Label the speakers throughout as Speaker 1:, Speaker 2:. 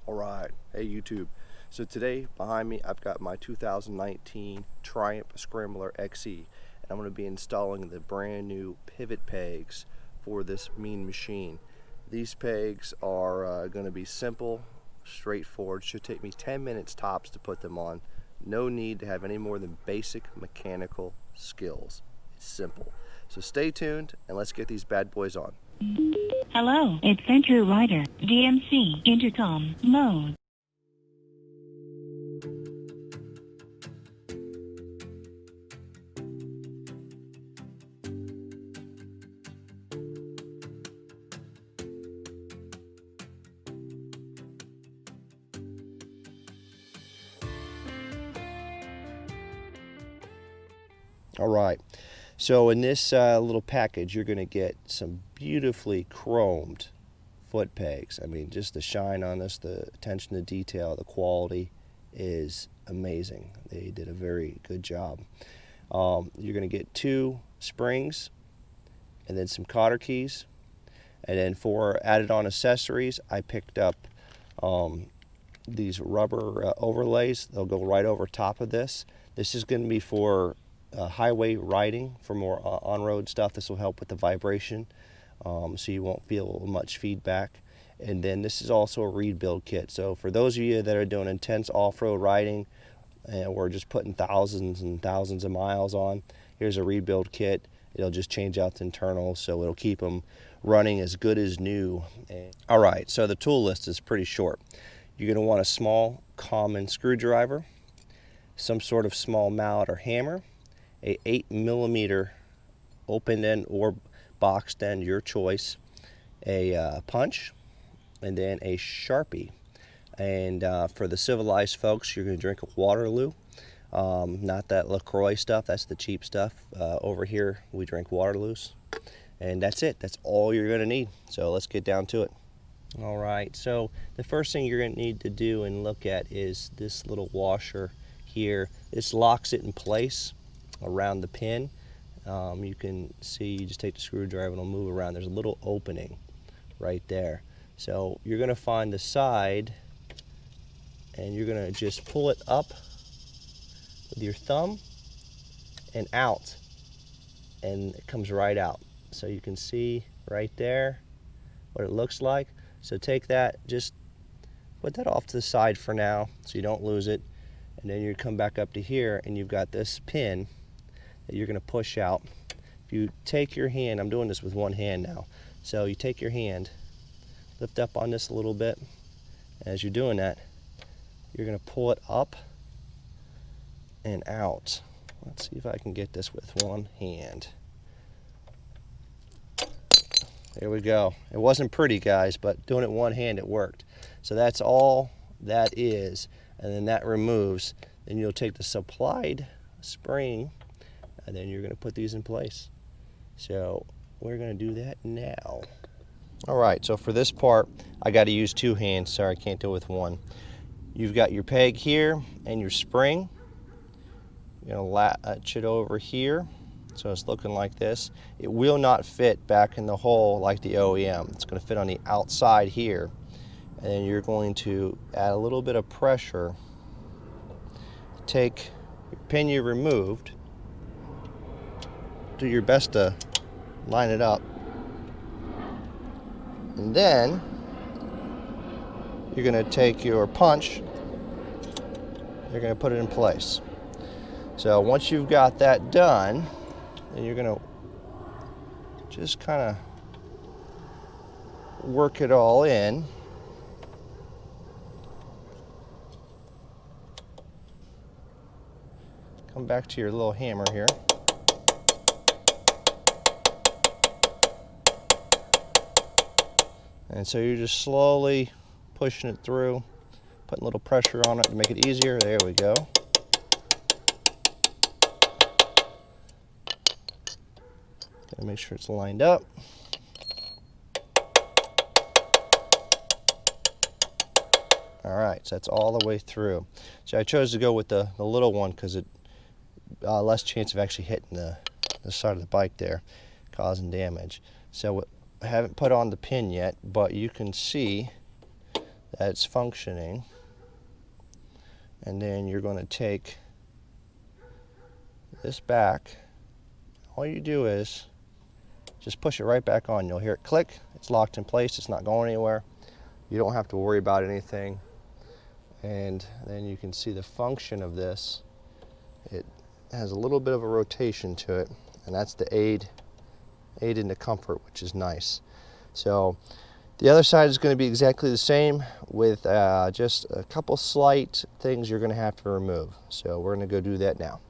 Speaker 1: Alright, hey YouTube. So today behind me I've got my 2019 Triumph Scrambler XE, and I'm going to be installing the brand new pivot pegs for this mean machine. These pegs are going to be simple, straightforward. Should take me 10 minutes tops to put them on. No need to have any more than basic mechanical skills. It's simple. So stay tuned and let's get these bad boys on.
Speaker 2: Hello, Adventure Rider, DMC, intercom, mode.
Speaker 1: Alright, so in this little package you're going to get some beautifully chromed foot pegs. I mean, just the shine on this, the attention to detail, the quality is amazing. They did a very good job. You're going to get 2 springs and then some cotter keys, and then for added on accessories I picked up these rubber overlays. They'll go right over top of this. This is going to be for highway riding, for more on-road stuff. This will help with the vibration, so you won't feel much feedback. And then this is also a rebuild kit. So for those of you that are doing intense off-road riding and we're just putting thousands and thousands of miles on, here's a rebuild kit. It'll just change out the internals, so it'll keep them running as good as new. All right, so the tool list is pretty short. You're going to want a small common screwdriver, some sort of small mallet or hammer, a 8mm open end or boxed end, your choice, a punch, and then a Sharpie. And for the civilized folks, you're going to drink a Waterloo, not that LaCroix stuff. That's the cheap stuff. Over here we drink Waterloos, and that's it. That's all you're going to need. So let's get down to it. All right, so the first thing you're going to need to do and look at is this little washer here. This locks it in place around the pin. You can see, you just take the screwdriver and it'll move around. There's a little opening right there. So you're going to find the side and you're going to just pull it up with your thumb and out, and it comes right out. So you can see right there what it looks like. So take that, just put that off to the side for now so you don't lose it, and then you come back up to here and you've got this pin that you're going to push out. If you take your hand, I'm doing this with one hand now, so you take your hand, lift up on this a little bit. As you're doing that, you're going to pull it up and out. Let's see if I can get this with one hand. There we go. It wasn't pretty, guys, but doing it one hand, it worked. So that's all that is, and then that removes. Then you'll take the supplied spring and then you're going to put these in place. So we're going to do that now. All right, so for this part I got to use 2 hands. Sorry, I can't do it with one. You've got your peg here and your spring. You're going to latch it over here, so it's looking like this. It will not fit back in the hole like the OEM. It's going to fit on the outside here, and then you're going to add a little bit of pressure. Take your pin you removed, do your best to line it up, and then you're going to take your punch, you're going to put it in place. So once you've got that done, then you're going to just kind of work it all in. Come back to your little hammer here. And so you're just slowly pushing it through, putting a little pressure on it to make it easier. There we go. Gotta make sure it's lined up. All right, so that's all the way through. So I chose to go with the little one because it less chance of actually hitting the side of the bike there, causing damage. So I haven't put on the pin yet, but you can see that's functioning. And then you're going to take this back. All you do is just push it right back on. You'll hear it click. It's locked in place. It's not going anywhere. You don't have to worry about anything. And then you can see the function of this. It has a little bit of a rotation to it, and that's the aid in the comfort, which is nice. So the other side is going to be exactly the same with just a couple slight things you're going to have to remove. So we're going to go do that now.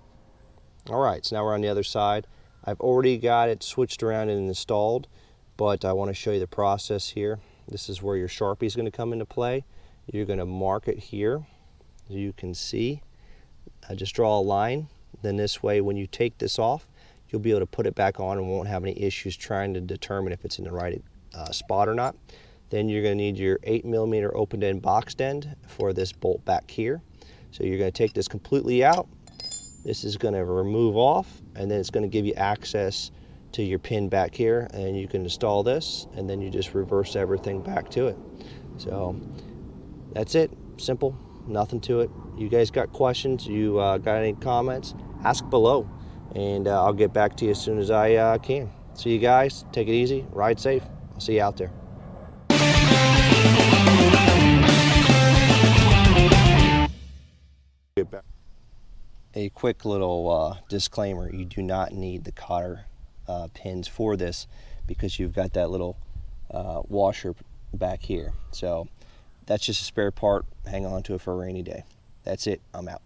Speaker 1: All right, so now we're on the other side. I've already got it switched around and installed, but I want to show you the process here. This is where your Sharpie is going to come into play. You're going to mark it here, as you can see. Just draw a line. Then this way, when you take this off, you'll be able to put it back on and won't have any issues trying to determine if it's in the right spot or not. Then you're going to need your 8mm open end boxed end for this bolt back here. So you're going to take this completely out. This is going to remove off, and then it's going to give you access to your pin back here, and you can install this, and then you just reverse everything back to it. So that's it. Simple. Nothing to it. You guys got questions? You got any comments? Ask below, and I'll get back to you as soon as I can. See you guys. Take it easy. Ride safe. I'll see you out there. A quick little disclaimer: you do not need the cotter pins for this because you've got that little washer back here. So that's just a spare part. Hang on to it for a rainy day. That's it. I'm out.